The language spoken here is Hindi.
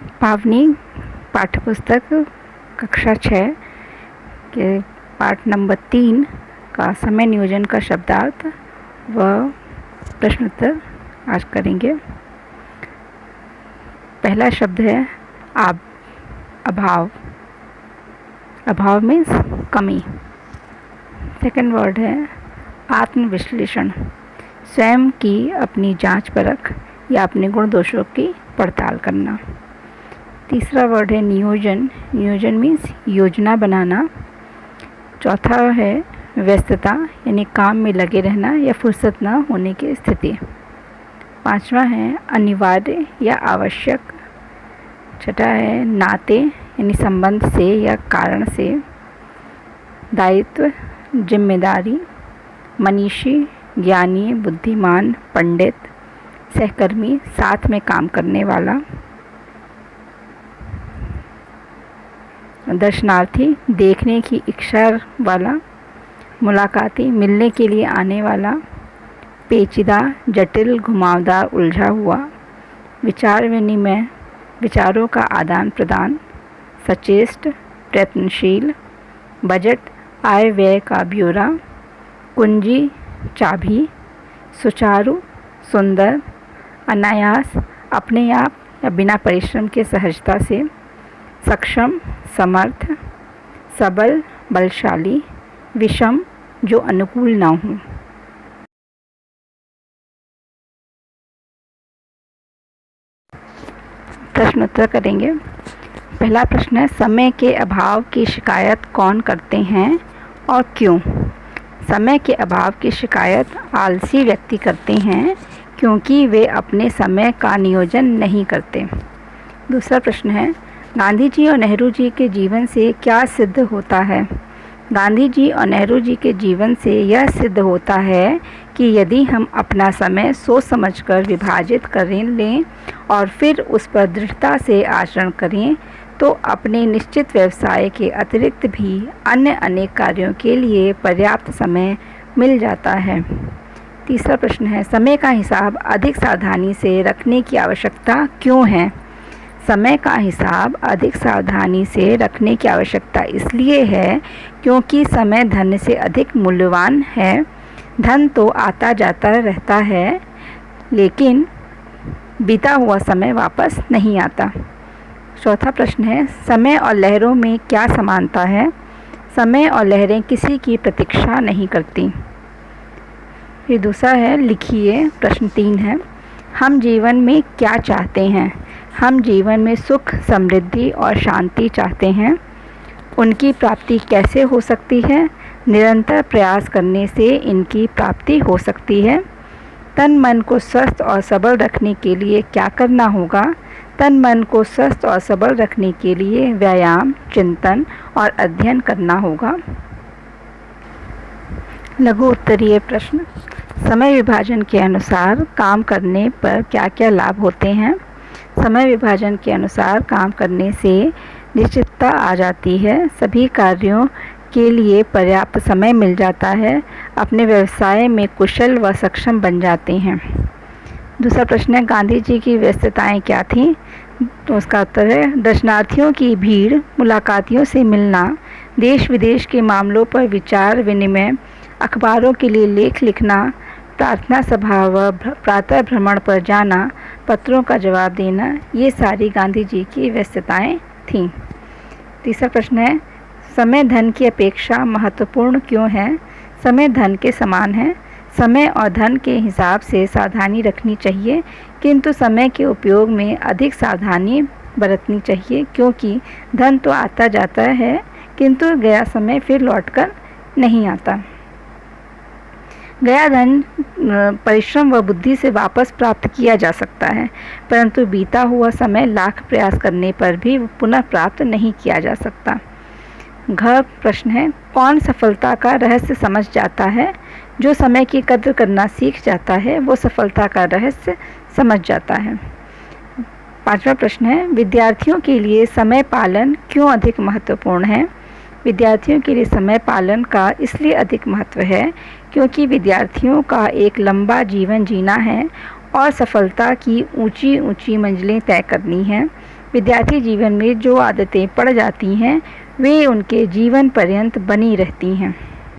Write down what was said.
पावनी पाठ्यपुस्तक कक्षा 6 के पाठ नंबर 3 का समय नियोजन का शब्दार्थ व प्रश्नोत्तर आज करेंगे। पहला शब्द है अभाव। अभाव मीन्स कमी। सेकंड वर्ड है आत्मविश्लेषण, स्वयं की अपनी जांच परख या अपने गुण दोषों की पड़ताल करना। तीसरा वर्ड है नियोजन। नियोजन मीन्स योजना बनाना। चौथा है व्यस्तता, यानी काम में लगे रहना या फुर्सत न होने की स्थिति। पांचवा है अनिवार्य या आवश्यक। छठा है नाते, यानी संबंध से या कारण से। दायित्व, जिम्मेदारी। मनीषी, ज्ञानी, बुद्धिमान, पंडित। सहकर्मी, साथ में काम करने वाला। दर्शनार्थी, देखने की इच्छा वाला। मुलाकाती, मिलने के लिए आने वाला। पेचीदा, जटिल, घुमावदार, उलझा हुआ। विचार विनिमय, विचारों का आदान प्रदान। सचेष्ट, प्रयत्नशील। बजट, आय व्यय का ब्यौरा। कुंजी, चाबी। सुचारू, सुंदर। अनायास, अपने आप या बिना परिश्रम के सहजता से। सक्षम, समर्थ। सबल, बलशाली। विषम, जो अनुकूल न हो। प्रश्नोत्तर करेंगे। पहला प्रश्न है समय के अभाव की शिकायत कौन करते हैं और क्यों? समय के अभाव की शिकायत आलसी व्यक्ति करते हैं क्योंकि वे अपने समय का नियोजन नहीं करते। दूसरा प्रश्न है गांधी जी और नेहरू जी के जीवन से क्या सिद्ध होता है? गांधी जी और नेहरू जी के जीवन से यह सिद्ध होता है कि यदि हम अपना समय सोच समझकर विभाजित कर लें और फिर उस पर दृढ़ता से आचरण करें तो अपने निश्चित व्यवसाय के अतिरिक्त भी अन्य अनेक कार्यों के लिए पर्याप्त समय मिल जाता है। तीसरा प्रश्न है समय का हिसाब अधिक सावधानी से रखने की आवश्यकता क्यों है? समय का हिसाब अधिक सावधानी से रखने की आवश्यकता इसलिए है क्योंकि समय धन से अधिक मूल्यवान है। धन तो आता जाता रहता है लेकिन बीता हुआ समय वापस नहीं आता। चौथा प्रश्न है समय और लहरों में क्या समानता है? समय और लहरें किसी की प्रतीक्षा नहीं करती। फिर दूसरा है लिखिए। प्रश्न 3 है हम जीवन में क्या चाहते हैं? हम जीवन में सुख, समृद्धि और शांति चाहते हैं। उनकी प्राप्ति कैसे हो सकती है? निरंतर प्रयास करने से इनकी प्राप्ति हो सकती है। तन मन को स्वस्थ और सबल रखने के लिए क्या करना होगा? तन मन को स्वस्थ और सबल रखने के लिए व्यायाम, चिंतन और अध्ययन करना होगा। लघु उत्तरीय प्रश्न समय विभाजन के अनुसार काम करने पर क्या क्या लाभ होते हैं? समय विभाजन के अनुसार काम करने से निश्चितता आ जाती है। सभी कार्यों के लिए पर्याप्त समय मिल जाता है। अपने व्यवसाय में कुशल व सक्षम बन जाते हैं। दूसरा प्रश्न है गांधी जी की व्यस्तताएं क्या थीं? तो उसका उत्तर है दर्शनार्थियों की भीड़, मुलाकातियों से मिलना, देश विदेश के मामलों पर विचार विनिमय, अखबारों के लिए लेख लिखना, प्रार्थना सभा व प्रातः भ्रमण पर जाना, पत्रों का जवाब देना, ये सारी गांधी जी की व्यस्तताएं थीं। तीसरा प्रश्न है समय धन की अपेक्षा महत्वपूर्ण क्यों है? समय धन के समान है। समय और धन के हिसाब से सावधानी रखनी चाहिए किंतु समय के उपयोग में अधिक सावधानी बरतनी चाहिए क्योंकि धन तो आता जाता है किंतु गया समय फिर लौटकर नहीं आता। गया धन परिश्रम व बुद्धि से वापस प्राप्त किया जा सकता है परंतु बीता हुआ समय लाख प्रयास करने पर भी पुनः प्राप्त नहीं किया जा सकता। घ प्रश्न है कौन सफलता का रहस्य समझ जाता है? जो समय की कद्र करना सीख जाता है वो सफलता का रहस्य समझ जाता है। पांचवा प्रश्न है विद्यार्थियों के लिए समय पालन क्यों अधिक महत्वपूर्ण है? विद्यार्थियों के लिए समय पालन का इसलिए अधिक महत्व है क्योंकि विद्यार्थियों का एक लंबा जीवन जीना है और सफलता की ऊंची ऊंची मंजिलें तय करनी हैं। विद्यार्थी जीवन में जो आदतें पड़ जाती हैं वे उनके जीवन पर्यंत बनी रहती हैं।